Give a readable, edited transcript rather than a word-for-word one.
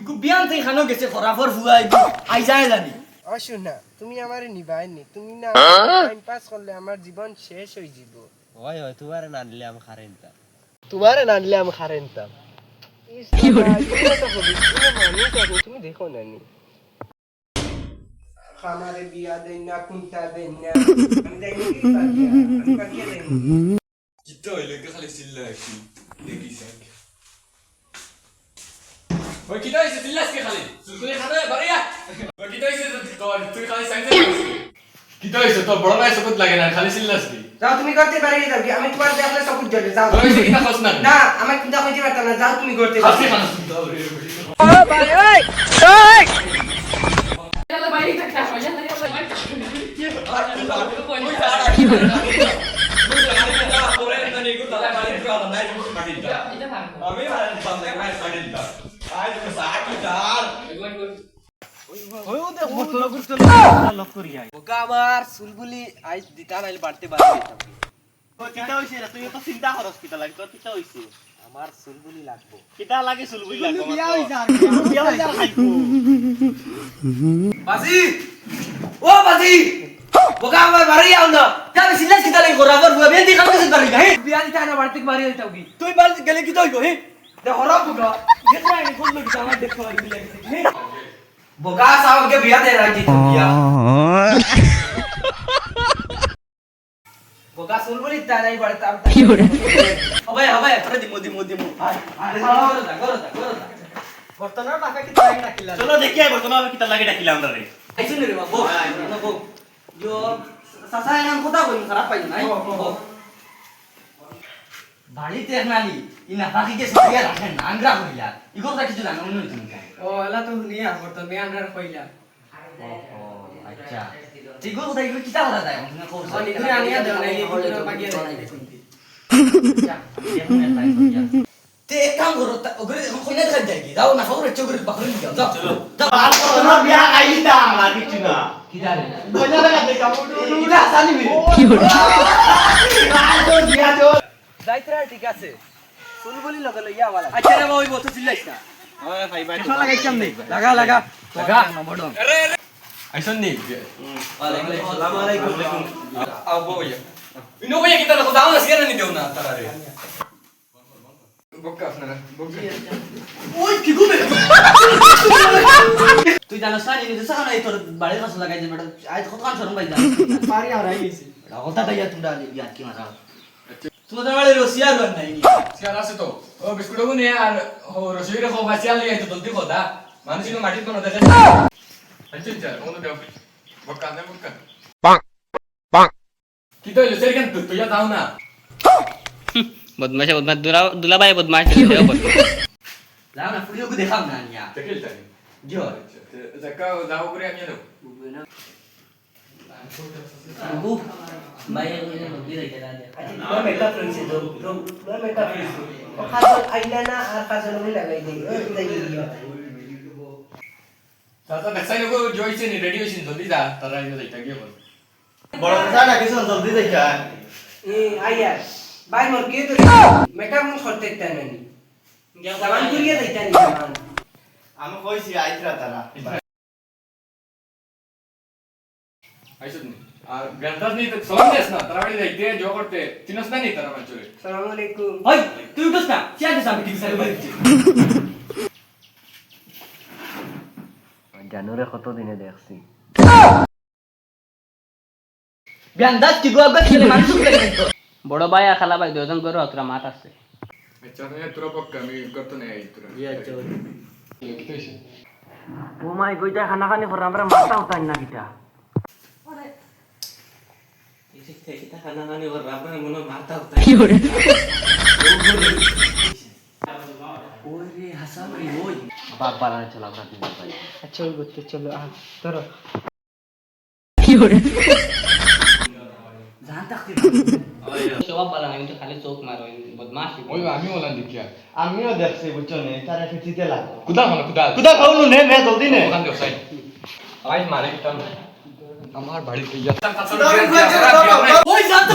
ইকু বিয়ান থেকে খানো গেছে খরাফর ফুয়াই আই যায় জানি অশুনা তুমি আমারে নিবাইনি তুমি না টাইম পাস করলে আমার জীবন শেষ হয়ে যাব হয় হয় তোমারে না নিলে আমি খারেনতাম তোমারে না নিলে আমি খারেনতাম কি হরে তুমি দেখো না নি খামারে বিয়া দেন না কুন্তা দেন না আমি যাইনি কি আমি পাঠিয়ে দেন কিটা হইলে খালি চিল্লা একটু দেখি স্যার ওই কিটা হইছে চিল্লাস কে খালি সুলকুলি খাবে বাড়িয়া ওই কিটা হইছে তুই খালি সাইন্স কিটা হইছে তোর বড় ভাই সকত লাগে না খালি চিল্লাস কি যাও তুমি করতে পারি যাও আমি তোমার দেখলে সবুজ জলে যাও ওই যে কিটা খস না না আমি কুন্তা কইতে পারতাম না যাও তুমি করতে খাসি খানা শুনতে হবে ও ভাই ওই ওই Yalla বাইরে থাক না yalla আমার চুলগুলি আইস দিতা নাইলে বাড়তে বাড়তে কিটা হইছে রে তুই তো চিন্তা করস কিটা লাগে তোর কিটা হইছে আমার চুলগুলি লাগবো কিটা লাগে চুলবুই লাগবো বিয়া হইছে আর বিয়া হইছে আর খাইবো বাজি ও বাজি বগা আমার বাড়ি আও না যাবে সিলাস কিতা লাগি খরাফর ফুয়া বিয়ান থেকে খানো গেছে বাড়ি হে বিয়া দিতা না বাড়তে বাড়ি হইতাও কি তুই বাড়ি গেলে কি হইব হে দে হরা বুগা দেখরা নি কোন লোক আমার দেখো আর বিলে হে বগা সাহেব के বিয়া দে রাজি তো বিয়া বগা চুলগুলি তা নাই বাড়তাম হবে হবে তোরে দিমু আরে করো বর্তমানে টাকা কি তাই রাখিলা চলো দেখি আইবো তোমাকে কিটা লাগে ডাকিলাম আমরা রে আইছুন রে বাবু বাবু yo সাসা নাম কথা কই খারাপ পাই নাই বাড়িতে নালি ইনা বাকি যে সরিয়া রাখেন আংরা কইলা ইগোটা কিছু জানো না তুমি ও এলা তো নিয়া বর্তমানে আন্ডার কইলা আচ্ছা ঠিক কথা ইগো কিতা কথা যায় না কোন ও নিগুরে আনিয়া দেও নাই নিগুরে বাকি নাই তে কাম করো ওগরে কইনা দেখা যায় কি দাও না খবর চোগরে বাকরে যাও যাও চলো যাও আর তোমার বিয়া আইতা আমার কিছু না কিটা রে কইনা লাগা দেখা মুডু ইলা সানি মি কি হরে আর তো বিয়া তো দাইত্রা ঠিক আছে চুলগুলি লগে লইয়া वाला আচ্ছা রে ওই বতো চিল্লাইছ না ওই ভাই ভাই কেন লাগাইছাম নেই লাগা লাগা বড় আইসন নি ওয়ালাইকুম আসসালাম আলাইকুম আও বইয়া ইনো বইয়া কিটা না দাও না সিয়ারা নি দেও না তারারে বক্কা আপনারা বক্কা ওই কি গুবে তুই জানাস না নি সারা নাই তোর বাড়ির কাছে লাগাই দে ম্যাডাম আজ কত কান শরম ভাই জানিস পারি আর আইছি কথা তাইয়া তোমরা ইয়াদ কি মারা তোমাদের বাড়ির রসিয়া রন নাই সিয়ারা আছে তো ও বিস্কুট গুনি আর রসুইরে খো ভাসিয়া লই আইতো জলদি খোদা মানুষ নো মাটি কোন দেখে আচ্ছা যা কোন দেও বক্কা না বক্কা পাক কি তো ইলে সেরকেন তুই দাও না बदमाश दुलाबाई बदमाश লাও না ফুড়িও কো দেখাম না নিয়া দেখেল তাই জিও জাকা দাও করে আমি দাও বুবু বাইরে গিয়ে নদী রে গেলা দে मैं मेकअप फ्रेंड से दो मैं मेकअप फ्रेंड से और खास आईलाइनर और काजल में लगाई देंगे চাচা দেখাই নগো জয়ছে নি রেডি হইছিন জলদি যা তারা আইলো যাইতা গিয়ে বল বড় কথা ডাকিছ জলদি দেখা ए आया भाई मोर के तो मेकअप में करते इतना नहीं सामान कुरिया देता नहीं सामान আমি কইছি আইতরা তারা আইসুন নি আর গ্রান্টাস নি তো সলাম দেস না তারা বাড়ি যাইতে জো করতে চিনস না নি তারা বাঞ্চরে सलाम अलैकुम ওই তুই উঠছ না চিয়া দিছ আমি ঠিক সারে বাড়ি জানুরে কত দিনে দেখছি বিয়ান্দাজ কি গোয়া গছ ছেলে মানুষ লাগে তো बड़ो भाई या खाला भाई दोजन करो अतरा मात আছে আচ্ছা নে তোরা পক্কা আমি করতে নাই আই তোরা ইয়া চল কি হইছে ओ माय गोइटा खाना खाने पर हमरा माथा उठा ना किटा এটা খানা খানি ওর রাবনা মনে মারতা হতা ওরে হাসান রে ওই बाप बाला चला रहा है भाई अच्छा गोते चलो आ तरो জান তাকতে शोभा बाला नहीं तो खाली चौक मारो बदमाश ওই আমি ওলা দেখিয়া আমিও দেখছি বুঝছো নে তারা ফিটিতে লাগ কুদা মানে কুদা কুদা খাওনু নে নে জলদি নে ওখান দেও সাই আই মারে কিতাম আমার বাড়িতে ইয়া ওই জান তো